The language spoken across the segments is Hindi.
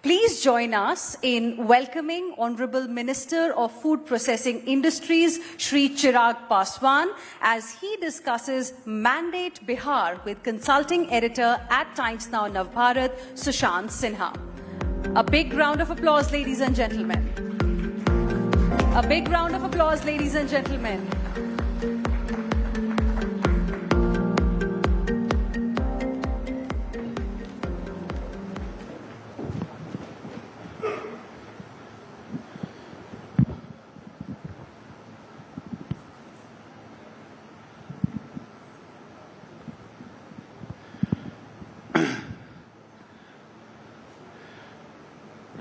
Please join us in welcoming Honorable Minister of Food Processing Industries, Shri Chirag Paswan, as he discusses Mandate Bihar with consulting editor at Times Now Navbharat, Sushant Sinha. A big round of applause, ladies and gentlemen. A big round of applause, ladies and gentlemen.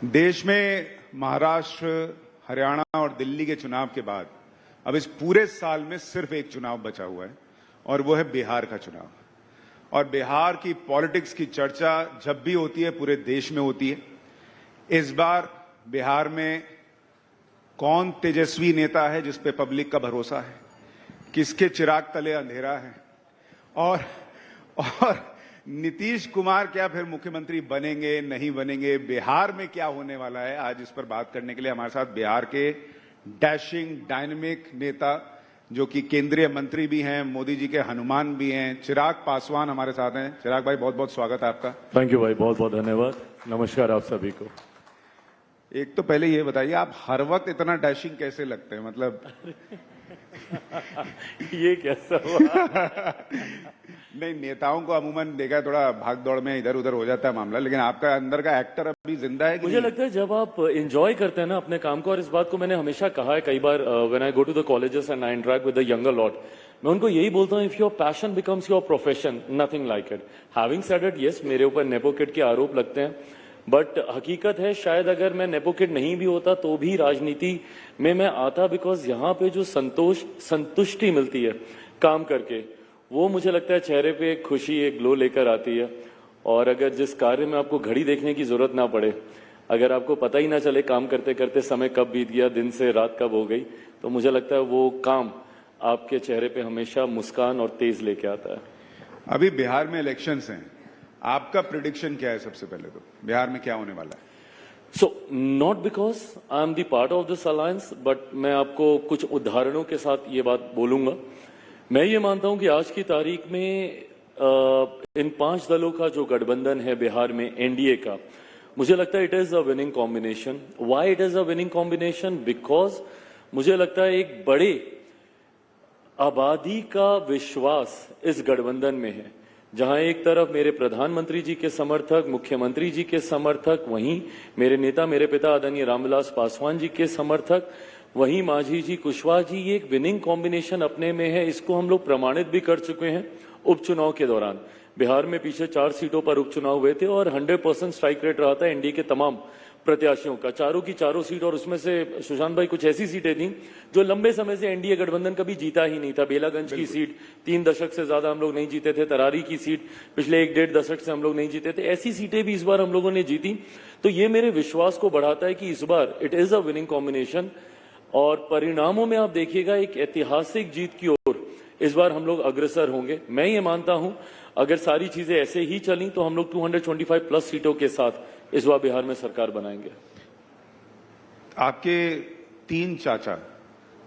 देश में महाराष्ट्र, हरियाणा और दिल्ली के चुनाव के बाद अब इस पूरे साल में सिर्फ एक चुनाव बचा हुआ है और वो है बिहार का चुनाव। और बिहार की पॉलिटिक्स की चर्चा जब भी होती है पूरे देश में होती है। इस बार बिहार में कौन तेजस्वी नेता है जिस पे पब्लिक का भरोसा है, किसके चिराग तले अंधेरा है, और नीतीश कुमार क्या फिर मुख्यमंत्री बनेंगे नहीं बनेंगे, बिहार में क्या होने वाला है, आज इस पर बात करने के लिए हमारे साथ बिहार के डैशिंग डायनेमिक नेता जो कि केंद्रीय मंत्री भी हैं, मोदी जी के हनुमान भी हैं, चिराग पासवान हमारे साथ हैं। चिराग भाई बहुत बहुत स्वागत है आपका। थैंक यू भाई, बहुत बहुत धन्यवाद। नमस्कार आप सभी को। एक तो पहले ये बताइए, आप हर वक्त इतना डैशिंग कैसे लगते हैं, मतलब ये कैसा हुआ? नहीं, नेताओं को अमूमन देखा है थोड़ा भाग दौड़ में इधर उधर हो जाता है मामला, लेकिन आपका अंदर का एक्टर अभी जिंदा है कि मुझे लगता है जब आप एंजॉय करते हैं ना अपने काम को, और इस बात को मैंने हमेशा कहा है कई बार when I go to the colleges and I interact with the younger lot, मैं उनको यही बोलता हूँ, if your passion becomes your profession nothing like it. Having said it, yes मेरे ऊपर नेपो किड के आरोप लगते हैं, बट हकीकत है शायद अगर मैं नेपो किड नहीं भी होता तो भी राजनीति में मैं आता, बिकॉज यहाँ पे जो संतुष्टि मिलती है काम करके, वो मुझे लगता है चेहरे पे एक खुशी, एक ग्लो लेकर आती है। और अगर जिस कार्य में आपको घड़ी देखने की जरूरत ना पड़े, अगर आपको पता ही ना चले काम करते करते समय कब बीत गया, दिन से रात कब हो गई, तो मुझे लगता है वो काम आपके चेहरे पे हमेशा मुस्कान और तेज लेके आता है। अभी बिहार में इलेक्शंस हैं, आपका प्रिडिक्शन क्या है? सबसे पहले तो बिहार में क्या होने वाला है? So not because I am the part of this alliance, but मैं आपको कुछ उदाहरणों के साथ ये बात बोलूंगा। मैं ये मानता हूं कि आज की तारीख में इन 5 दलों का जो गठबंधन है बिहार में, एनडीए का, मुझे लगता है it is a winning combination. Why it is a winning combination? Because मुझे लगता है एक बड़े आबादी का विश्वास इस गठबंधन में है, जहां एक तरफ मेरे प्रधानमंत्री जी के समर्थक, मुख्यमंत्री जी के समर्थक, वहीं मेरे नेता, मेरे पिता आदरणीय रामविलास पासवान जी के समर्थक, वहीं मांझी जी, कुशवाहा जी, ये एक विनिंग कॉम्बिनेशन अपने में है। इसको हम लोग प्रमाणित भी कर चुके हैं उपचुनाव के दौरान। बिहार में पीछे 4 सीटों पर उपचुनाव हुए थे और 100% स्ट्राइक रेट रहा था एनडीए के तमाम प्रत्याशियों का, चारों की चारों सीट। और उसमें से सुशांत भाई कुछ ऐसी सीटें थी जो लंबे समय से एनडीए गठबंधन कभी जीता ही नहीं था। बेलागंज की सीट 3 दशक से ज्यादा हम लोग नहीं जीते थे, तरारी की सीट पिछले 1-1.5 दशक से हम लोग नहीं जीते थे। ऐसी सीटें भी इस बार हम लोगों ने जीती, तो ये मेरे विश्वास को बढ़ाता है कि इस बार it is a winning combination. और परिणामों में आप देखिएगा एक ऐतिहासिक जीत की ओर इस बार हम लोग अग्रसर होंगे। मैं ये मानता हूं अगर सारी चीजें ऐसे ही चली तो हम लोग 225 प्लस सीटों के साथ इस बार बिहार में सरकार बनाएंगे। आपके 3 चाचा,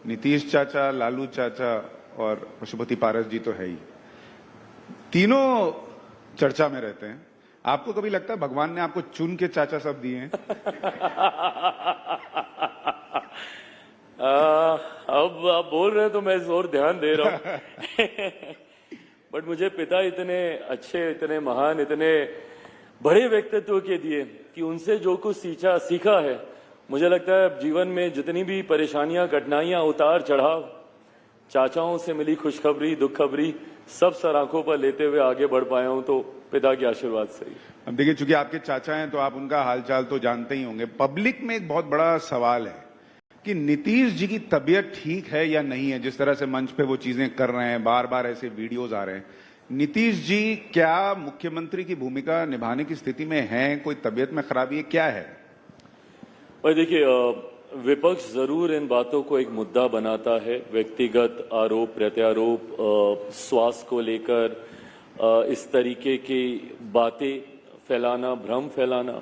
नीतीश चाचा, लालू चाचा और पशुपति पारस जी तो है ही, तीनों चर्चा में रहते हैं। आपको कभी लगता है भगवान ने आपको चुन के चाचा सब दिए हैं? अब आप बोल रहे हैं तो मैं जोर ध्यान दे रहा हूं बट मुझे पिता इतने अच्छे, इतने महान, इतने बड़े व्यक्तित्व के दिए कि उनसे जो कुछ सीखा है, मुझे लगता है जीवन में जितनी भी परेशानियां, कठिनाइयां, उतार चढ़ाव, चाचाओं से मिली खुशखबरी, दुख खबरी, सब सर आंखों पर लेते हुए आगे बढ़ पाया हूं, तो पिता के आशीर्वाद से ही। अब देखिए, चूंकि आपके चाचा हैं तो आप उनका हालचाल तो जानते ही होंगे। पब्लिक में एक बहुत बड़ा सवाल है कि नीतीश जी की तबीयत ठीक है या नहीं है। जिस तरह से मंच पे वो चीजें कर रहे हैं, बार बार ऐसे वीडियोस आ रहे हैं, नीतीश जी क्या मुख्यमंत्री की भूमिका निभाने की स्थिति में हैं? कोई तबीयत में खराबी है, क्या है? भाई देखिए, विपक्ष जरूर इन बातों को एक मुद्दा बनाता है, व्यक्तिगत आरोप प्रत्यारोप, स्वास्थ्य को लेकर इस तरीके की बातें फैलाना, भ्रम फैलाना।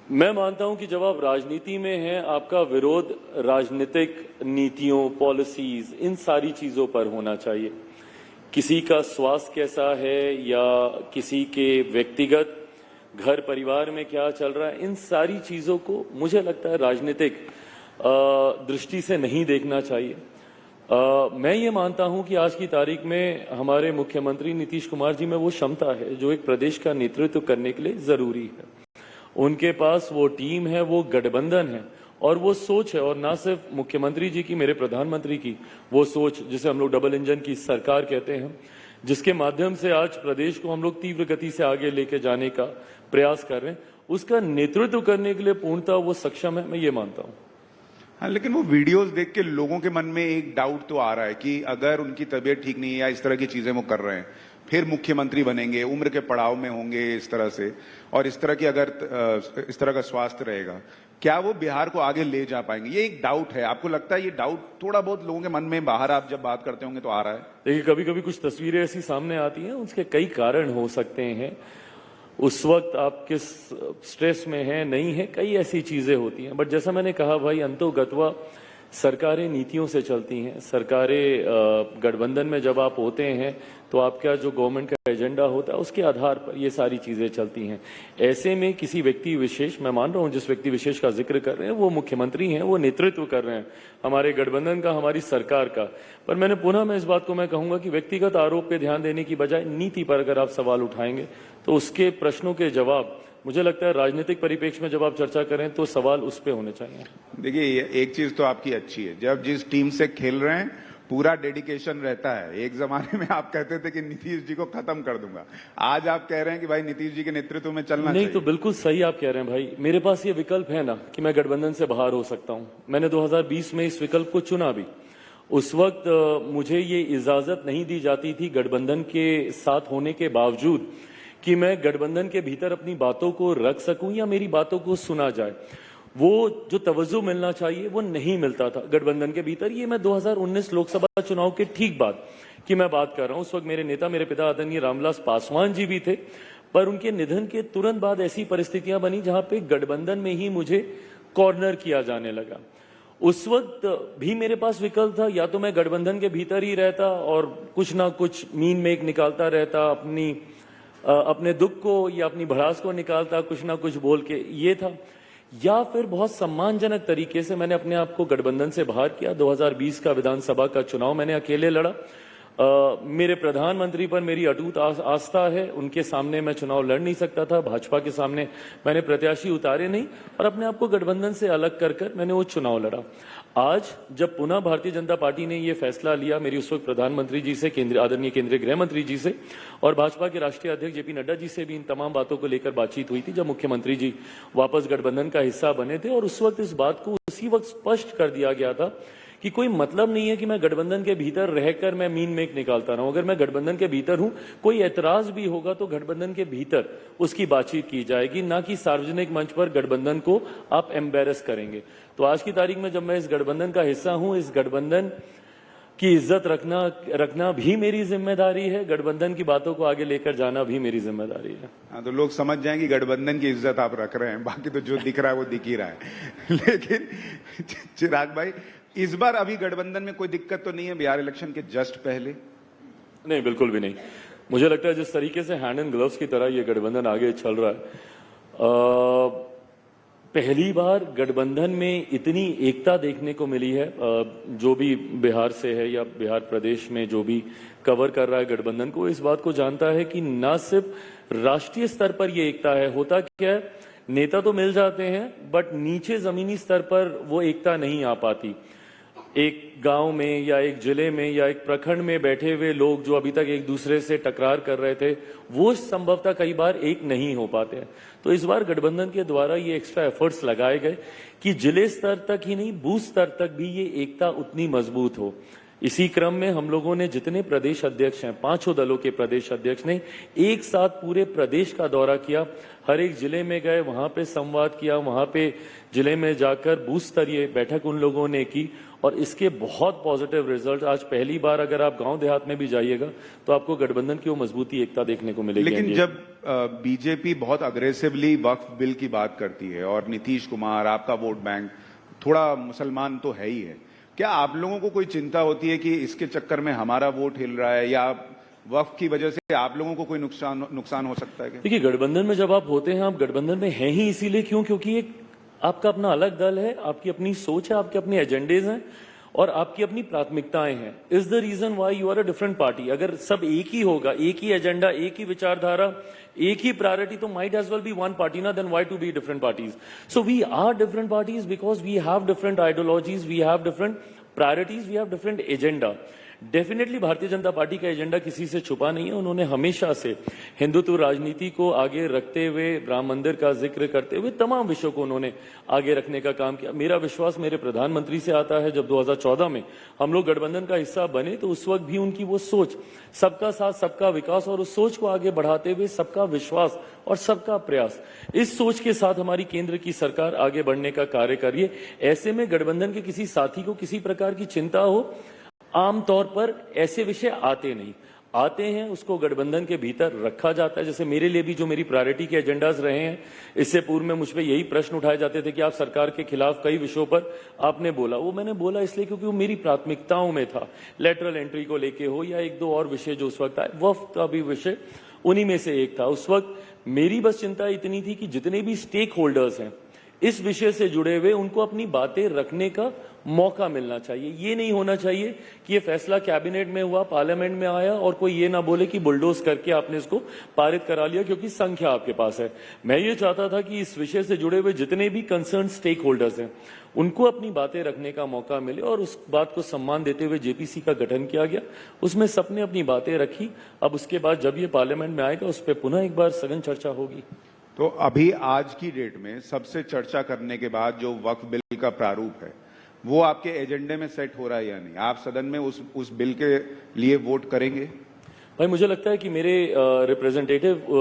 मैं मानता हूं कि जब आप राजनीति में हैं, आपका विरोध राजनीतिक नीतियों, पॉलिसीज, इन सारी चीजों पर होना चाहिए। किसी का स्वास्थ्य कैसा है या किसी के व्यक्तिगत घर परिवार में क्या चल रहा है, इन सारी चीजों को मुझे लगता है राजनीतिक दृष्टि से नहीं देखना चाहिए। मैं ये मानता हूं कि आज की तारीख में हमारे मुख्यमंत्री नीतीश कुमार जी में वो क्षमता है जो एक प्रदेश का नेतृत्व करने के लिए जरूरी है। उनके पास वो टीम है, वो गठबंधन है और वो सोच है, और ना सिर्फ मुख्यमंत्री जी की, मेरे प्रधानमंत्री की वो सोच, जिसे हम लोग डबल इंजन की सरकार कहते हैं, जिसके माध्यम से आज प्रदेश को हम लोग तीव्र गति से आगे लेके जाने का प्रयास कर रहे हैं, उसका नेतृत्व करने के लिए पूर्णतः वो सक्षम है, मैं ये मानता हूं। हाँ, लेकिन वो वीडियोस देख के लोगों के मन में एक डाउट तो आ रहा है कि अगर उनकी तबीयत ठीक नहीं है या इस तरह की चीजें वो कर रहे हैं, फिर मुख्यमंत्री बनेंगे, उम्र के पड़ाव में होंगे इस तरह से, और इस तरह की अगर इस तरह का स्वास्थ्य रहेगा, क्या वो बिहार को आगे ले जा पाएंगे? ये एक डाउट है। आपको लगता है ये डाउट थोड़ा बहुत लोगों के मन में बाहर आप जब बात करते होंगे तो आ रहा है? देखिए, कभी कभी कुछ तस्वीरें ऐसी सामने आती हैं, उसके कई कारण हो सकते हैं। उस वक्त आप किस स्ट्रेस में हैं, नहीं है, कई ऐसी चीजें होती हैं। बट जैसा मैंने कहा भाई, अंतोगत्वा सरकारें नीतियों से चलती हैं। सरकारें गठबंधन में जब आप होते हैं तो आपका जो गवर्नमेंट का एजेंडा होता है उसके आधार पर ये सारी चीजें चलती हैं। ऐसे में किसी व्यक्ति विशेष, मैं मान रहा हूं जिस व्यक्ति विशेष का जिक्र कर रहे हैं वो मुख्यमंत्री हैं, वो नेतृत्व कर रहे हैं हमारे गठबंधन का, हमारी सरकार का। पर मैं इस बात को मैं कहूंगा कि व्यक्तिगत आरोप पे ध्यान देने की बजाय नीति पर अगर आप सवाल उठाएंगे तो उसके प्रश्नों के जवाब, मुझे लगता है राजनीतिक परिप्रेक्ष्य में जब आप चर्चा करें तो सवाल उस पे होने चाहिए। देखिए, एक चीज तो आपकी अच्छी है, जब जिस टीम से खेल रहे हैं पूरा डेडिकेशन रहता है। एक जमाने में आप कहते थे कि नीतीश जी को खत्म कर दूंगा, आज आप कह रहे हैं कि भाई नीतीश जी के नेतृत्व में चलना नहीं चाहिए। तो बिल्कुल सही आप कह रहे हैं भाई। मेरे पास ये विकल्प है ना कि मैं गठबंधन से बाहर हो सकता हूं। मैंने 2020 में इस विकल्प को चुना भी। उस वक्त मुझे ये इजाजत नहीं दी जाती थी गठबंधन के साथ होने के बावजूद कि मैं गठबंधन के भीतर अपनी बातों को रख सकूं या मेरी बातों को सुना जाए। वो जो तवज्जो मिलना चाहिए वो नहीं मिलता था गठबंधन के भीतर। ये मैं 2019 लोकसभा चुनाव के ठीक बाद की मैं बात कर रहा हूं। उस वक्त मेरे नेता, मेरे पिता आदरणीय रामविलास पासवान जी भी थे, पर उनके निधन के तुरंत बाद ऐसी परिस्थितियां बनी जहां पे गठबंधन में ही मुझे कॉर्नर किया जाने लगा। उस वक्त भी मेरे पास विकल्प था, या तो मैं गठबंधन के भीतर ही रहता और कुछ ना कुछ मीन मेक निकालता रहता, अपने दुख को या अपनी भड़ास को निकालता कुछ ना कुछ बोल के, ये था, या फिर बहुत सम्मानजनक तरीके से मैंने अपने आप को गठबंधन से बाहर किया। 2020 का विधानसभा का चुनाव मैंने अकेले लड़ा। मेरे प्रधानमंत्री पर मेरी अटूट आस्था है, उनके सामने मैं चुनाव लड़ नहीं सकता था, भाजपा के सामने मैंने प्रत्याशी उतारे नहीं, और अपने आप को गठबंधन से अलग कर मैंने वो चुनाव लड़ा। आज जब पुनः भारतीय जनता पार्टी ने ये फैसला लिया, मेरी उस वक्त प्रधानमंत्री जी से, आदरणीय केंद्रीय गृह मंत्री जी से और भाजपा के राष्ट्रीय अध्यक्ष जेपी नड्डा जी से भी इन तमाम बातों को लेकर बातचीत हुई थी, जब मुख्यमंत्री जी वापस गठबंधन का हिस्सा बने थे। और उस वक्त इस बात को उसी वक्त स्पष्ट कर दिया गया था कि कोई मतलब नहीं है कि मैं गठबंधन के भीतर रहकर मैं मीन मेक निकालता रहूं। अगर मैं गठबंधन के भीतर हूं, कोई ऐतराज भी होगा तो गठबंधन के भीतर उसकी बातचीत की जाएगी, ना कि सार्वजनिक मंच पर गठबंधन को आप एम्बेरस करेंगे। तो आज की तारीख में जब मैं इस गठबंधन का हिस्सा हूं, इस गठबंधन की इज्जत रखना भी मेरी जिम्मेदारी है, गठबंधन की बातों को आगे लेकर जाना भी मेरी जिम्मेदारी है। हाँ, तो लोग समझ जाएंगे गठबंधन की इज्जत आप रख रहे हैं, बाकी तो जो दिख रहा है वो दिख ही रहा है। लेकिन चिराग भाई, इस बार अभी गठबंधन में कोई दिक्कत तो नहीं है बिहार इलेक्शन के जस्ट पहले? नहीं, बिल्कुल भी नहीं। मुझे लगता है जिस तरीके से हैंड एंड ग्लव्स की तरह ये गठबंधन आगे चल रहा है, पहली बार गठबंधन में इतनी एकता देखने को मिली है। जो भी बिहार से है या बिहार प्रदेश में जो भी कवर कर रहा है गठबंधन को, इस बात को जानता है कि न सिर्फ राष्ट्रीय स्तर पर ये एकता है, होता क्या है, नेता तो मिल जाते हैं बट नीचे जमीनी स्तर पर वो एकता नहीं आ पाती। एक गांव में या एक जिले में या एक प्रखंड में बैठे हुए लोग जो अभी तक एक दूसरे से टकरार कर रहे थे, वो संभवतः कई बार एक नहीं हो पाते हैं। तो इस बार गठबंधन के द्वारा ये एक्स्ट्रा एफर्ट्स लगाए गए कि जिले स्तर तक ही नहीं, बूथ स्तर तक भी ये एकता उतनी मजबूत हो। इसी क्रम में हम लोगों ने जितने प्रदेश अध्यक्ष हैं, पांचों दलों के प्रदेश अध्यक्ष ने एक साथ पूरे प्रदेश का दौरा किया, हर एक जिले में गए, वहां पे संवाद किया, वहां पे जिले में जाकर बूथ स्तरीय बैठक उन लोगों ने की और इसके बहुत पॉजिटिव रिजल्ट। आज पहली बार अगर आप गांव देहात में भी जाइएगा तो आपको गठबंधन की वो मजबूती एकता देखने को मिलेगी। लेकिन जब बीजेपी बहुत अग्रेसिवली वक्फ बिल की बात करती है और नीतीश कुमार, आपका वोट बैंक थोड़ा मुसलमान तो है ही है, क्या आप लोगों को कोई चिंता होती है कि इसके चक्कर में हमारा वोट हिल रहा है या वक्फ की वजह से आप लोगों को कोई नुकसान हो सकता है? देखिए, गठबंधन में जब आप होते हैं, आप गठबंधन में हैं ही इसीलिए क्योंकि एक आपका अपना अलग दल है, आपकी अपनी सोच है, आपके अपने एजेंडेज हैं और आपकी अपनी प्राथमिकताएं हैं। Is the reason why you are a different party. अगर सब एक ही होगा, एक ही एजेंडा, एक ही विचारधारा, एक ही प्रायोरिटी, तो might as well be one party ना, then why to be different parties. So we are different parties because we have different ideologies, we have different priorities, we have different agenda. Definitely Bharatiya Janata party का एजेंडा किसी से छुपा नहीं है। उन्होंने हमेशा से हिंदुत्व राजनीति को आगे रखते हुए, राम मंदिर का जिक्र करते हुए तमाम विषयों को उन्होंने आगे रखने का काम किया। मेरा विश्वास मेरे प्रधानमंत्री से आता है। जब 2014 में हम लोग गठबंधन का हिस्सा बने तो उस वक्त भी उनकी वो सोच, सबका साथ सबका विकास, और उस सोच को आगे बढ़ाते हुए सबका विश्वास और सबका प्रयास, इस सोच के साथ हमारी केंद्र की सरकार आगे बढ़ने का कार्य कर रही है। ऐसे में गठबंधन के किसी साथी को किसी प्रकार की चिंता हो, आमतौर पर ऐसे विषय आते नहीं, आते हैं उसको गठबंधन के भीतर रखा जाता है। जैसे मेरे लिए भी जो मेरी प्रायोरिटी के एजेंडाज रहे हैं, इससे पूर्व में मुझ पे यही प्रश्न उठाए जाते थे कि आप सरकार के खिलाफ कई विषयों पर आपने बोला। वो मैंने बोला इसलिए क्योंकि वो मेरी प्राथमिकताओं में था। लेटरल एंट्री को लेके हो या एक दो और विषय जो उस वक्त आए, वक्फ का भी विषय उन्हीं में से एक था। उस वक्त मेरी बस चिंता इतनी थी कि जितने भी स्टेक होल्डर्स हैं इस विषय से जुड़े हुए, उनको अपनी बातें रखने का मौका मिलना चाहिए। ये नहीं होना चाहिए कि ये फैसला कैबिनेट में हुआ, पार्लियामेंट में आया और कोई ये ना बोले कि बुलडोज करके आपने इसको पारित करा लिया क्योंकि संख्या आपके पास है। मैं ये चाहता था कि इस विषय से जुड़े हुए जितने भी कंसर्न स्टेक होल्डर्स हैं उनको अपनी बातें रखने का मौका मिले और उस बात को सम्मान देते हुए जेपीसी का गठन किया गया। उसमें सबने अपनी बातें रखी। अब उसके बाद जब ये पार्लियामेंट में आएगा उस पर पुनः एक बार सघन चर्चा होगी। तो अभी आज की डेट में सबसे चर्चा करने के बाद जो वक्फ बिल का प्रारूप है वो आपके एजेंडे में सेट हो रहा है या नहीं? आप सदन में उस बिल के लिए वोट करेंगे? भाई, मुझे लगता है कि मेरे रिप्रेजेंटेटिव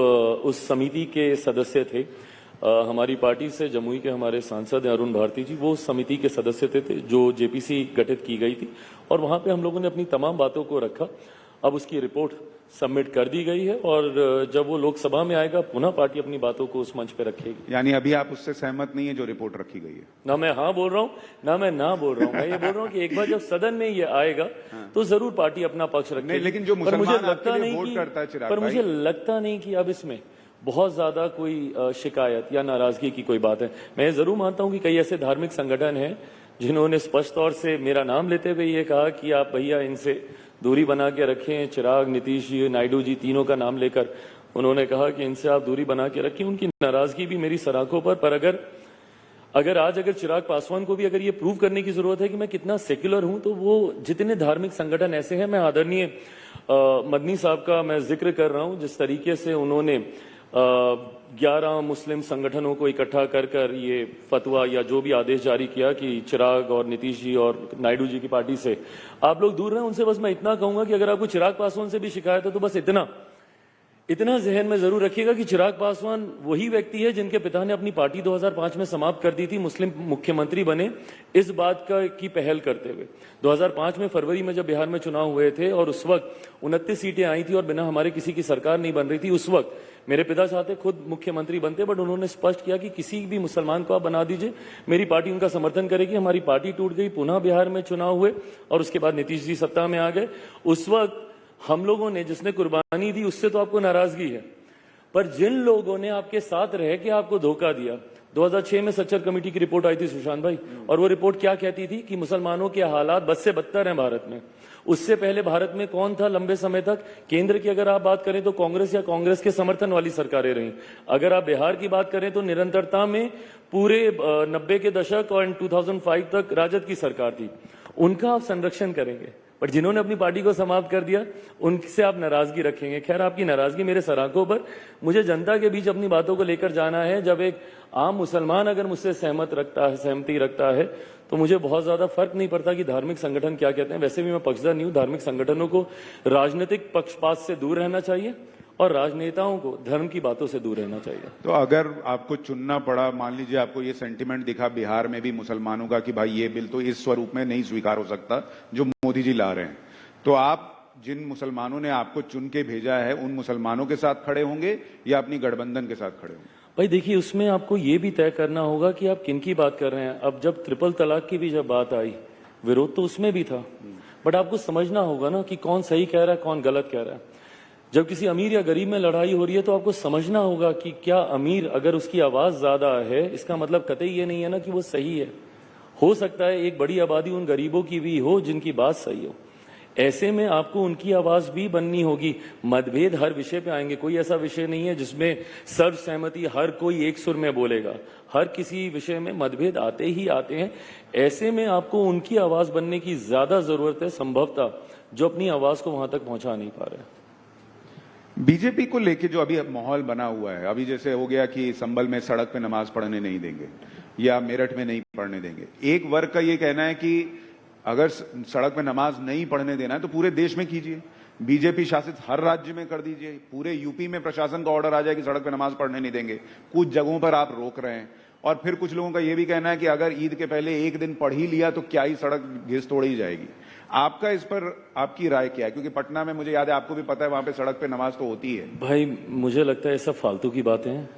उस समिति के सदस्य थे। हमारी पार्टी से जमुई के हमारे सांसद अरुण भारती जी, वो समिति के सदस्य थे जो जेपीसी गठित की गई थी और वहां पे हम लोगों ने अपनी तमाम बातों को रखा। अब उसकी रिपोर्ट सबमिट कर दी गई है और जब वो लोकसभा में आएगा पुनः पार्टी अपनी बातों को उस मंच पे रखेगी। यानी अभी आप उससे सहमत नहीं है जो रिपोर्ट रखी गई है? ना मैं हाँ बोल रहा हूँ ना मैं ना बोल रहा हूँ। मैं ये बोल रहा हूँ कि एक बार जब सदन में ये आएगा तो जरूर पार्टी अपना पक्ष रखेगी। लेकिन जो मुसलमान आपके लिए वोट करता है चिराग भाई, मुझे लगता नहीं कि अब इसमें बहुत ज्यादा कोई शिकायत या नाराजगी की कोई बात है। मैं जरूर मानता हूँ कि कई ऐसे धार्मिक संगठन हैं जिन्होंने स्पष्ट तौर से मेरा नाम लेते हुए ये कहा कि आप भैया इनसे दूरी बना के रखें। चिराग, नीतीश जी, नायडू जी, तीनों का नाम लेकर उन्होंने कहा कि इनसे आप दूरी बना के रखें। उनकी नाराजगी भी मेरी सराखों पर अगर आज चिराग पासवान को भी अगर ये प्रूव करने की जरूरत है कि मैं कितना सेक्युलर हूं, तो वो जितने धार्मिक संगठन ऐसे हैं, मैं आदरणीय मदनी साहब का मैं जिक्र कर रहा हूं, जिस तरीके से उन्होंने 11 मुस्लिम संगठनों को इकट्ठा कर ये फतवा या जो भी आदेश जारी किया कि चिराग और नीतीश जी और नायडू जी की पार्टी से आप लोग दूर रहें। उनसे बस मैं इतना कहूंगा कि अगर आपको चिराग पासवान से भी शिकायत है तो बस इतना जहन में जरूर रखिएगा कि चिराग पासवान वही व्यक्ति है जिनके पिता ने अपनी पार्टी 2005 में समाप्त कर दी थी, मुस्लिम मुख्यमंत्री बने इस बात की पहल करते हुए। 2005 में फरवरी में जब बिहार में चुनाव हुए थे और उस वक्त 29 सीटें आई थी और बिना हमारे किसी की सरकार नहीं बन रही थी, उस वक्त मेरे पिता चाहते खुद मुख्यमंत्री बनते, बट उन्होंने स्पष्ट किया कि किसी भी मुसलमान को आप बना दीजिए, मेरी पार्टी उनका समर्थन करेगी। हमारी पार्टी टूट गई, पुनः बिहार में चुनाव हुए और उसके बाद नीतीश जी सत्ता में आ गए। उस वक्त हम लोगों ने जिसने कुर्बानी दी उससे तो आपको नाराजगी है, पर जिन लोगों ने आपके साथ रह के आपको धोखा दिया, 2006 में सच्चर कमेटी की रिपोर्ट आई थी सुशांत भाई, और वो रिपोर्ट क्या कहती थी कि मुसलमानों के हालात बद से बदतर हैं भारत में। उससे पहले भारत में कौन था लंबे समय तक? केंद्र की अगर आप बात करें तो कांग्रेस या कांग्रेस के समर्थन वाली सरकारें रहीं। अगर आप बिहार की बात करें तो निरंतरता में पूरे 90 के दशक और 2005 तक राजद की सरकार थी। उनका आप संरक्षण करेंगे, बट जिन्होंने अपनी पार्टी को समाप्त कर दिया उनसे आप नाराजगी रखेंगे। खैर, आपकी नाराजगी मेरे सराखों पर, मुझे जनता के बीच अपनी बातों को लेकर जाना है। जब एक आम मुसलमान अगर मुझसे सहमति रखता है तो मुझे बहुत ज्यादा फर्क नहीं पड़ता कि धार्मिक संगठन क्या कहते हैं। वैसे भी मैं पक्षधर नहीं हूं। धार्मिक संगठनों को राजनीतिक पक्षपात से दूर रहना चाहिए और राजनेताओं को धर्म की बातों से दूर रहना चाहिए। तो अगर आपको चुनना पड़ा, मान लीजिए आपको ये सेंटिमेंट दिखा बिहार में भी मुसलमानों का कि भाई ये बिल तो इस स्वरूप में नहीं स्वीकार हो सकता जो मोदी जी ला रहे हैं, तो आप जिन मुसलमानों ने आपको चुन के भेजा है उन मुसलमानों के साथ खड़े होंगे या अपनी गठबंधन के साथ खड़े होंगे? भाई देखिए, उसमें आपको ये भी तय करना होगा कि आप किन की बात कर रहे हैं। अब जब ट्रिपल तलाक की भी जब बात आई, विरोध तो उसमें भी था, बट आपको समझना होगा ना कि कौन सही कह रहा है, कौन गलत कह रहा है। जब किसी अमीर या गरीब में लड़ाई हो रही है तो आपको समझना होगा कि क्या अमीर अगर उसकी आवाज ज्यादा है, इसका मतलब कतई ये नहीं है ना कि वो सही है। हो सकता है एक बड़ी आबादी उन गरीबों की भी हो जिनकी बात सही हो। ऐसे में आपको उनकी आवाज भी बननी होगी। मतभेद हर विषय पे आएंगे, कोई ऐसा विषय नहीं है जिसमें सर्वसहमति हर कोई एक सुर में बोलेगा। हर किसी विषय में मतभेद आते ही आते हैं। ऐसे में आपको उनकी आवाज बनने की ज्यादा जरूरत है संभवतः, जो अपनी आवाज को वहां तक पहुंचा नहीं पा रहे। बीजेपी को लेके जो अभी माहौल बना हुआ है, अभी जैसे हो गया कि संभल में सड़क पे नमाज पढ़ने नहीं देंगे या मेरठ में नहीं पढ़ने देंगे। एक वर्ग का ये कहना है कि अगर सड़क पे नमाज नहीं पढ़ने देना है तो पूरे देश में कीजिए, बीजेपी शासित हर राज्य में कर दीजिए। पूरे यूपी में प्रशासन का ऑर्डर आ जाए कि सड़क पे नमाज पढ़ने नहीं देंगे। कुछ जगहों पर आप रोक रहे हैं। और फिर कुछ लोगों का यह भी कहना है कि अगर ईद के पहले एक दिन पढ़ ही लिया तो क्या ही सड़क घिस तोड़ी जाएगी। आपका इस पर आपकी राय क्या है? क्योंकि पटना में मुझे याद है, आपको भी पता है, वहां पे सड़क पे नमाज तो होती है। भाई मुझे लगता है ये सब फालतू की बातें हैं,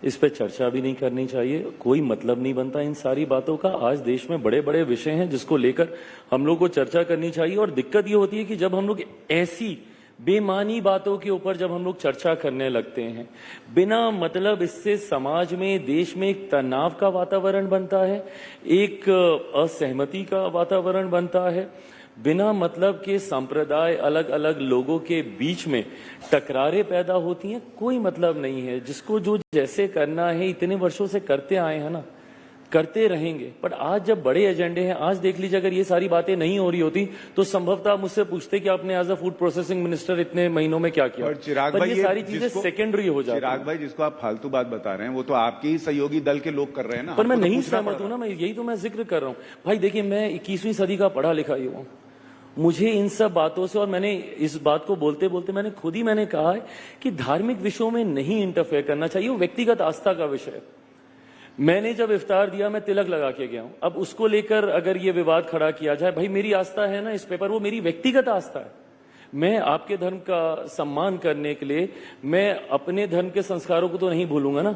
इस पे चर्चा भी नहीं करनी चाहिए। कोई मतलब नहीं बनता इन सारी बातों का। आज देश में बड़े बड़े विषय हैं जिसको लेकर हम लोग को चर्चा करनी चाहिए। और दिक्कत ये होती है कि जब हम लोग ऐसी बेमानी बातों के ऊपर जब हम लोग चर्चा करने लगते हैं, बिना मतलब इससे समाज में, देश में एक तनाव का वातावरण बनता है, एक असहमति का वातावरण बनता है। बिना मतलब के संप्रदाय, अलग अलग लोगों के बीच में टकरारें पैदा होती हैं। कोई मतलब नहीं है। जिसको जो जैसे करना है इतने वर्षों से करते आए हैं ना, करते रहेंगे। पर आज जब बड़े एजेंडे हैं, आज देख लीजिए, अगर ये सारी बातें नहीं हो रही होती तो संभवतः आप मुझसे पूछते कि आपने as a food processing minister इतने महीनों में क्या किया। और चिराग भाई, ये सारी चीजें सेकेंडरी हो जाती हैं। चिराग भाई, जिसको आप फालतू बात बता रहे हैं वो तो आपके ही सहयोगी दल के लोग कर रहे हैं ना। पर मैं नहीं सहमत हूं ना, मैं यही तो मैं जिक्र कर रहा हूं। भाई देखिए, मैं 21वीं सदी का पढ़ा लिखा ही हूं। मुझे इन सब बातों से, और मैंने इस बात को बोलते बोलते मैंने कहा है कि धार्मिक विषयों में नहीं इंटरफेयर करना चाहिए। वो व्यक्तिगत आस्था का विषय है। मैंने जब इफ्तार दिया, मैं तिलक लगा के गया हूं। अब उसको लेकर अगर ये विवाद खड़ा किया जाए, भाई मेरी आस्था है ना इस पेपर, वो मेरी व्यक्तिगत आस्था है। मैं आपके धर्म का सम्मान करने के लिए मैं अपने धर्म के संस्कारों को तो नहीं भूलूंगा ना।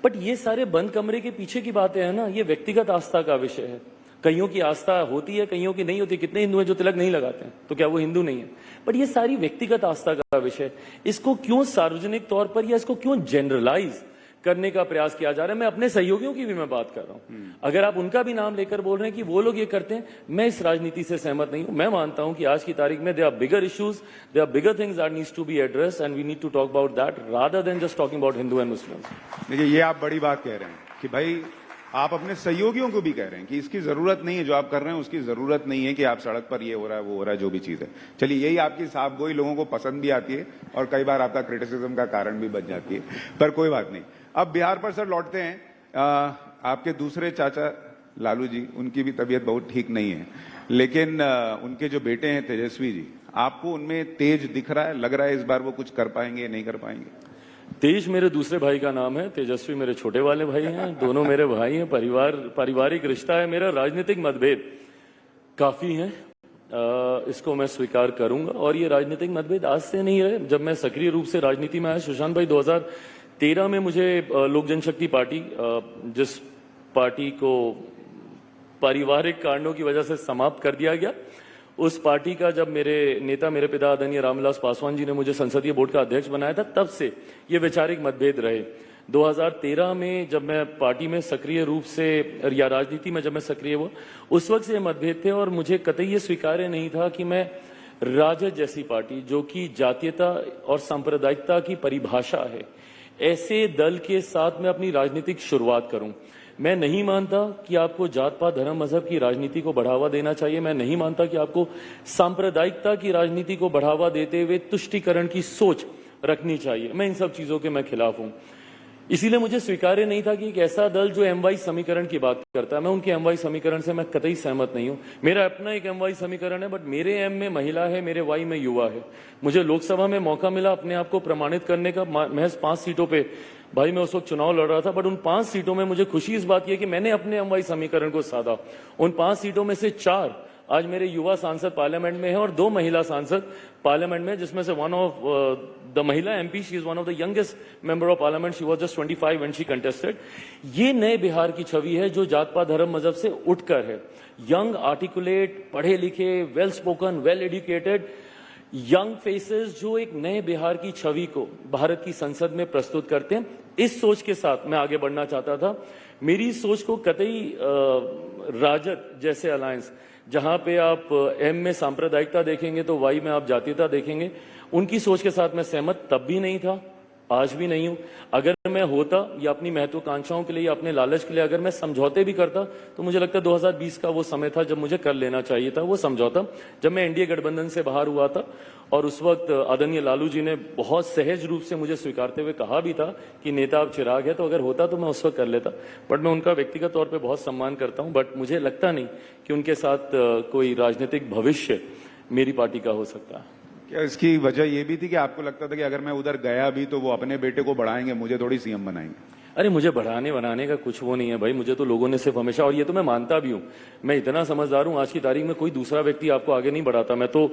बट ये सारे बंद कमरे के पीछे की बातें हैं ना, ये व्यक्तिगत आस्था का विषय है। कईयों की आस्था होती है, कईयों की नहीं होती। कितने हिंदू हैं जो तिलक नहीं लगाते हैं, तो क्या वो हिंदू नहीं है? बट ये सारी व्यक्तिगत आस्था का विषय, इसको क्यों सार्वजनिक तौर पर या इसको क्यों जनरलाइज करने का प्रयास किया जा रहा है? मैं अपने सहयोगियों की भी मैं बात कर रहा हूं। अगर आप उनका भी नाम लेकर बोल रहे हैं कि वो लोग ये करते हैं, मैं इस राजनीति से सहमत नहीं हूं। मैं मानता हूं कि आज की तारीख में there are bigger issues, there are bigger things that needs to be addressed and we need to talk about that rather than just talking about Hindu and Muslims. देखिए, ये आप बड़ी बात कह रहे हैं कि भाई आप अपने सहयोगियों को भी कह रहे हैं कि इसकी जरूरत नहीं है, जो आप कर रहे हैं उसकी जरूरत नहीं है कि आप सड़क पर ये हो रहा है, वो हो रहा है, जो भी चीज है। चलिए, यही आपकी साफगोई लोगों को पसंद भी आती है और कई बार आपका क्रिटिसिज्म का कारण भी बन जाती है, पर कोई बात नहीं। अब बिहार पर सर लौटते हैं। आपके दूसरे चाचा लालू जी, उनकी भी तबीयत बहुत ठीक नहीं है, लेकिन उनके जो बेटे हैं तेजस्वी जी, आपको उनमें तेज दिख रहा है? लग रहा है इस बार वो कुछ कर पाएंगे, नहीं कर पाएंगे? तेज मेरे दूसरे भाई का नाम है, तेजस्वी मेरे छोटे वाले भाई हैं। दोनों मेरे भाई हैं। पारिवारिक रिश्ता है मेरा। राजनीतिक मतभेद काफी हैं, इसको मैं स्वीकार करूंगा। और ये राजनीतिक मतभेद आज से नहीं रहे। जब मैं सक्रिय रूप से राजनीति में आया, सुशांत भाई, 2013 में मुझे लोक जनशक्ति पार्टी, जिस पार्टी को पारिवारिक कारणों की वजह से समाप्त कर दिया गया, उस पार्टी का जब मेरे नेता, मेरे पिता आदरणीय रामविलास पासवान जी ने मुझे संसदीय बोर्ड का अध्यक्ष बनाया था, तब से ये वैचारिक मतभेद रहे। 2013 में जब मैं पार्टी में सक्रिय रूप से, या राजनीति में जब मैं सक्रिय हुआ, उस वक्त से मतभेद थे। और मुझे कतई ये स्वीकार्य नहीं था कि मैं राजद जैसी पार्टी, जो कि जातीयता और सांप्रदायिकता की परिभाषा है, ऐसे दल के साथ मैं अपनी राजनीतिक शुरुआत करूं। मैं नहीं मानता कि आपको जात पात धर्म मजहब की राजनीति को बढ़ावा देना चाहिए। मैं नहीं मानता कि आपको सांप्रदायिकता की राजनीति को बढ़ावा देते हुए तुष्टीकरण की सोच रखनी चाहिए। मैं इन सब चीजों के मैं खिलाफ हूं। इसीलिए मुझे स्वीकार्य नहीं था कि एक ऐसा दल जो एमवाई समीकरण की बात करता है, मैं उनके एमवाई समीकरण से मैं कतई सहमत नहीं हूं। मेरा अपना एक एमवाई समीकरण है, बट मेरे एम में महिला है, मेरे वाई में युवा है। मुझे लोकसभा में मौका मिला अपने आप को प्रमाणित करने का। महज 5 सीटों पे भाई मैं उस वक्त चुनाव लड़ रहा था, बट उन 5 सीटों में मुझे खुशी इस बात की है कि मैंने अपने एमवाई समीकरण को साधा। उन 5 सीटों में से 4 आज मेरे युवा सांसद पार्लियामेंट में है और 2 महिला सांसद पार्लियामेंट में, जिसमें से वन ऑफ द महिला MP, she is one of the youngest member of parliament, she was just 25 when she contested. ये नए बिहार की छवि है जो जात पात धर्म मजहब से उठकर है। यंग, आर्टिकुलेट, पढ़े लिखे, well spoken, well educated young faces जो एक नए बिहार की छवि को भारत की संसद में प्रस्तुत करते हैं। इस सोच के साथ मैं आगे बढ़ना चाहता था। मेरी सोच को कतई राजद जैसे अलायंस, जहां पे आप एम में सांप्रदायिकता देखेंगे तो वाई में आप जातीयता देखेंगे, उनकी सोच के साथ मैं सहमत तब भी नहीं था, आज भी नहीं हूं। अगर मैं होता या अपनी महत्वाकांक्षाओं के लिए या अपने लालच के लिए अगर मैं समझौते भी करता, तो मुझे लगता है 2020 का वो समय था जब मुझे कर लेना चाहिए था वो समझौता, जब मैं एनडीए गठबंधन से बाहर हुआ था। और उस वक्त आदरणीय लालू जी ने बहुत सहज रूप से मुझे स्वीकारते हुए कहा भी था कि नेता अब चिराग है, तो अगर होता तो मैं उस वक्त कर लेता। बट मैं उनका व्यक्तिगत तौर पर बहुत सम्मान करता हूं, बट मुझे लगता नहीं कि उनके साथ कोई राजनीतिक भविष्य मेरी पार्टी का हो सकता है। क्या इसकी वजह यह भी थी कि आपको लगता था कि अगर मैं उधर गया भी तो वो अपने बेटे को बढ़ाएंगे, मुझे थोड़ी सीएम बनाएंगे? अरे मुझे बढ़ाने बनाने का कुछ वो नहीं है भाई। मुझे तो लोगों ने सिर्फ हमेशा, और ये तो मैं मानता भी हूं, मैं इतना समझदार हूं, आज की तारीख में कोई दूसरा व्यक्ति आपको आगे नहीं बढ़ाता। मैं तो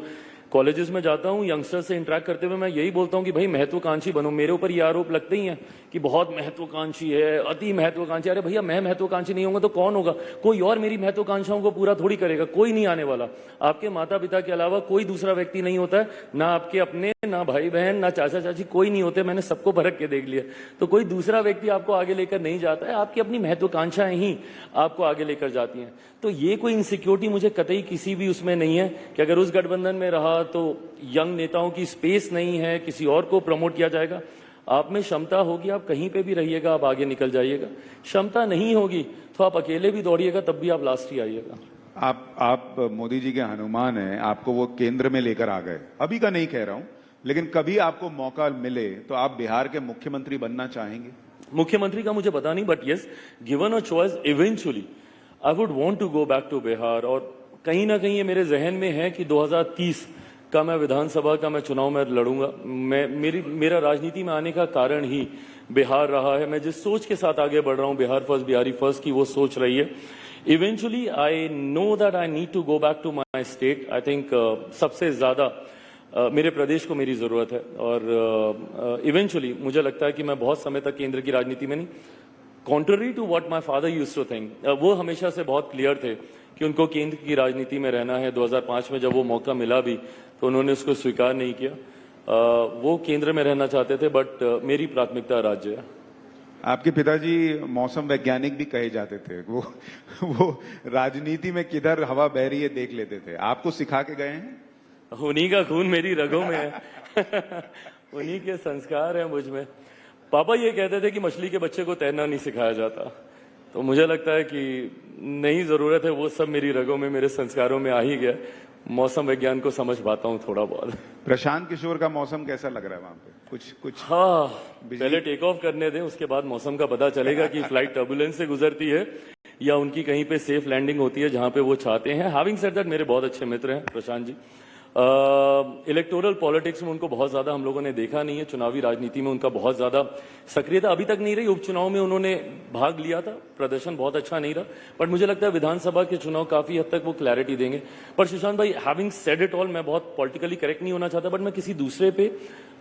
कॉलेजेस में जाता हूं, यंगस्टर्स से इंटरेक्ट करते हुए मैं यही बोलता हूं कि भाई महत्वाकांक्षी बनो। मेरे ऊपर ये आरोप लगते ही हैं कि बहुत महत्वाकांक्षी है, अति महत्वाकांक्षी। अरे भैया, मैं महत्वाकांक्षी नहीं होगा तो कौन होगा? कोई और मेरी महत्वाकांक्षाओं को पूरा थोड़ी करेगा, कोई नहीं आने वाला। आपके माता पिता के अलावा कोई दूसरा व्यक्ति नहीं होता है, ना आपके अपने, ना भाई बहन, ना चाचा चाची, कोई नहीं होते। मैंने सबको परख के देख लिया। तो कोई दूसरा व्यक्ति आपको आगे लेकर नहीं जाता है, आपकी अपनी महत्वाकांक्षाएं ही आपको आगे लेकर जाती हैं। तो ये कोई इनसिक्योरिटी मुझे कतई किसी भी उसमें नहीं है कि अगर उस गठबंधन में रहा तो यंग नेताओं की स्पेस नहीं है, किसी और को प्रमोट किया जाएगा। आप में क्षमता होगी, आप कहीं पे भी रहिएगा, आप आगे निकल जाइएगा। क्षमता नहीं होगी तो आप अकेले भी दौड़िएगा, तब भी आप लास्ट ही आइएगा। आप मोदी जी के हनुमान हैं, आपको वो केंद्र में लेकर आ गए। अभी का नहीं कह रहा हूं, लेकिन कभी आपको मौका मिले तो आप बिहार के मुख्यमंत्री बनना चाहेंगे? मुख्यमंत्री का मुझे पता नहीं, but yes, given a choice eventually I would want to go back to Bihar. और कहीं ना कहीं ये मेरे जहन में है कि 2030 का मैं विधानसभा का मैं चुनाव में लड़ूंगा। मेरा राजनीति में आने का कारण ही बिहार रहा है। मैं जिस सोच के साथ आगे बढ़ रहा हूं, बिहार फर्स्ट, बिहारी फर्स्ट की वो सोच रही है। Eventually I know that I need to go back to my state. I think सबसे ज्यादा मेरे प्रदेश को मेरी जरूरत है। और इवेंचुअली मुझे लगता है कि मैं बहुत समय तक केंद्र की राजनीति में नहीं, contrary to what my father used to think, वो हमेशा से बहुत क्लियर थे कि उनको केंद्र की राजनीति में रहना है। 2005 में जब वो मौका मिला भी तो उन्होंने उसको स्वीकार नहीं किया। वो केंद्र में रहना चाहते थे, बट मेरी प्राथमिकता राज्य है। आपके पिताजी मौसम वैज्ञानिक भी कहे जाते थे। वो राजनीति में किधर हवा बह रही है देख लेते थे। आपको सिखा के गए हैं? उन्हीं का खून मेरी रगों में है उन्हीं के संस्कार हैं मुझ में। पापा ये कहते थे कि मछली के बच्चे को तैरना नहीं सिखाया जाता, तो मुझे लगता है कि नहीं, जरूरत है, वो सब मेरी रगों में, मेरे संस्कारों में आ ही गया। मौसम विज्ञान को समझ पाता हूँ थोड़ा बहुत। प्रशांत किशोर का मौसम कैसा लग रहा है वहां पे? कुछ हाँ, पहले टेक ऑफ करने दें, उसके बाद मौसम का पता चलेगा कि फ्लाइट टर्बुलेंस से गुजरती है या उनकी कहीं पे सेफ लैंडिंग होती है जहां पे वो चाहते हैं। हैविंग सेड दैट, मेरे बहुत अच्छे मित्र हैं प्रशांत जी। इलेक्टोरल पॉलिटिक्स में उनको बहुत ज्यादा हम लोगों ने देखा नहीं है। चुनावी राजनीति में उनका बहुत ज्यादा सक्रियता अभी तक नहीं रही। उपचुनाव में उन्होंने भाग लिया था, प्रदर्शन बहुत अच्छा नहीं रहा, बट मुझे लगता है विधानसभा के चुनाव काफी हद तक वो क्लैरिटी देंगे। पर सुशांत भाई, हैविंग सेड इट ऑल, मैं बहुत पॉलिटिकली करेक्ट नहीं होना चाहता, बट मैं किसी दूसरे पे,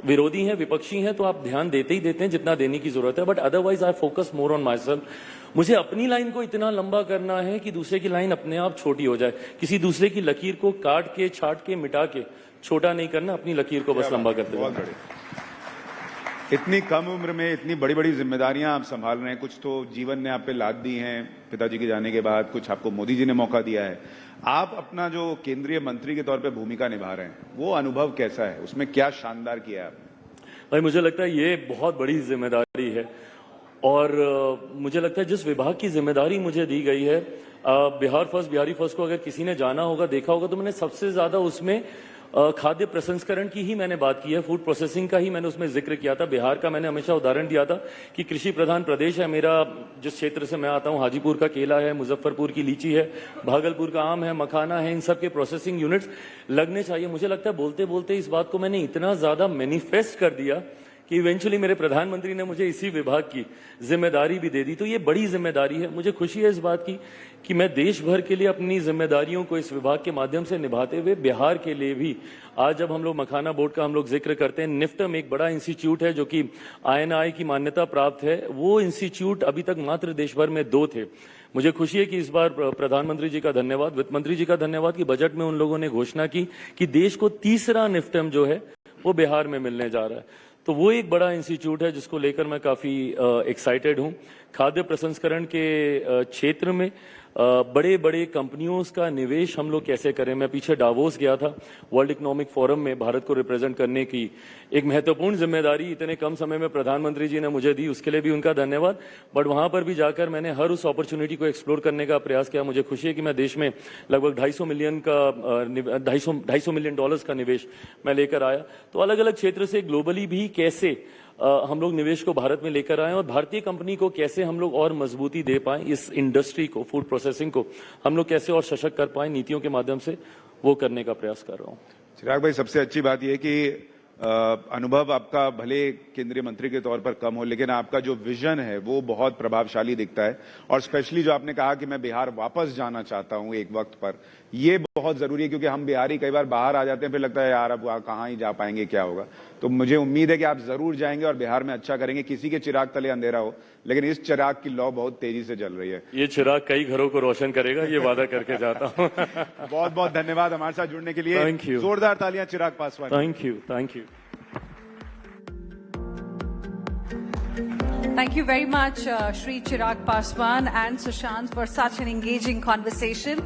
विरोधी हैं, विपक्षी हैं, तो आप ध्यान देते ही देते हैं जितना देने की जरूरत है, but otherwise I focus more on my self. मुझे अपनी लाइन को इतना लंबा करना है कि दूसरे की लाइन अपने आप छोटी हो जाए। किसी दूसरे की लकीर को काट के, छाट के, मिटा के छोटा नहीं करना, अपनी लकीर को बस लंबा करते हैं। इतनी कम उम्र में इतनी बड़ी बड़ी जिम्मेदारियां आप संभाल रहे हैं। कुछ तो जीवन ने आप पे लाद दी हैं पिताजी के जाने के बाद, कुछ आपको मोदी जी ने मौका दिया है। आप अपना जो केंद्रीय मंत्री के तौर पे भूमिका निभा रहे हैं, वो अनुभव कैसा है? उसमें क्या शानदार किया है आपने? भाई मुझे लगता है ये बहुत बड़ी जिम्मेदारी है और मुझे लगता है जिस विभाग की जिम्मेदारी मुझे दी गई है बिहारी फर्स्ट को अगर किसी ने जाना होगा देखा होगा तो मैंने सबसे ज्यादा उसमें खाद्य प्रसंस्करण की ही मैंने बात की है, फूड प्रोसेसिंग का ही मैंने उसमें जिक्र किया था। बिहार का मैंने हमेशा उदाहरण दिया था कि कृषि प्रधान प्रदेश है मेरा। जिस क्षेत्र से मैं आता हूं, हाजीपुर का केला है, मुजफ्फरपुर की लीची है, भागलपुर का आम है, मखाना है, इन सब के प्रोसेसिंग यूनिट्स लगने चाहिए। मुझे लगता है बोलते बोलते इस बात को मैंने इतना ज्यादा मैनिफेस्ट कर दिया कि इवेंचुअली मेरे प्रधानमंत्री ने मुझे इसी विभाग की जिम्मेदारी भी दे दी। तो ये बड़ी जिम्मेदारी है। मुझे खुशी है इस बात की कि मैं देश भर के लिए अपनी जिम्मेदारियों को इस विभाग के माध्यम से निभाते हुए बिहार के लिए भी आज जब हम लोग मखाना बोर्ड का हम लोग जिक्र करते हैं, निफ्टम एक बड़ा इंस्टीट्यूट है जो कि INI की मान्यता प्राप्त है। वो इंस्टीट्यूट अभी तक मात्र देश भर में 2 थे। मुझे खुशी है कि इस बार प्रधानमंत्री जी का धन्यवाद, वित्त मंत्री जी का धन्यवाद कि बजट में उन लोगों ने घोषणा की कि देश को तीसरा निफ्टम जो है वो बिहार में मिलने जा रहा है। तो वो एक बड़ा इंस्टीट्यूट है जिसको लेकर मैं काफी एक्साइटेड हूं। खाद्य प्रसंस्करण के क्षेत्र में बड़े बड़े कंपनियों का निवेश हम लोग कैसे करें। मैं पीछे डावोस गया था, वर्ल्ड इकोनॉमिक फोरम में भारत को रिप्रेजेंट करने की एक महत्वपूर्ण जिम्मेदारी इतने कम समय में प्रधानमंत्री जी ने मुझे दी, उसके लिए भी उनका धन्यवाद। बट वहां पर भी जाकर मैंने हर उस अपॉर्चुनिटी को एक्सप्लोर करने का प्रयास किया। मुझे खुशी है कि मैं देश में लगभग $250 मिलियन का निवेश मैं लेकर आया। तो अलग अलग क्षेत्र से ग्लोबली भी कैसे हम लोग निवेश को भारत में लेकर आए और भारतीय कंपनी को कैसे हम लोग और मजबूती दे पाएं, इस इंडस्ट्री को, फूड प्रोसेसिंग को हम लोग कैसे और सशक्त कर पाएं नीतियों के माध्यम से, वो करने का प्रयास कर रहा हूं। चिराग भाई, सबसे अच्छी बात यह कि अनुभव आपका भले केंद्रीय मंत्री के तौर पर कम हो, लेकिन आपका जो विजन है वो बहुत प्रभावशाली दिखता है। और स्पेशली जो आपने कहा कि मैं बिहार वापस जाना चाहता हूं एक वक्त पर, ये बहुत जरूरी है क्योंकि हम बिहारी कई बार बाहर आ जाते हैं, फिर लगता है यार अब वहां कहाँ ही जा पाएंगे, क्या होगा। तो मुझे उम्मीद है कि आप जरूर जाएंगे और बिहार में अच्छा करेंगे। किसी के चिराग तले अंधेरा हो, लेकिन इस चिराग की लौ बहुत तेजी से जल रही है। ये चिराग कई घरों को रोशन करेगा, ये वादा करके जाता हूँ। बहुत बहुत धन्यवाद हमारे साथ जुड़ने के लिए। Thank you. जोरदार तालियां Chirag Paswan. Thank you, thank you. Thank you very much, Shri Chirag Paswan and Sushant, for such an engaging conversation.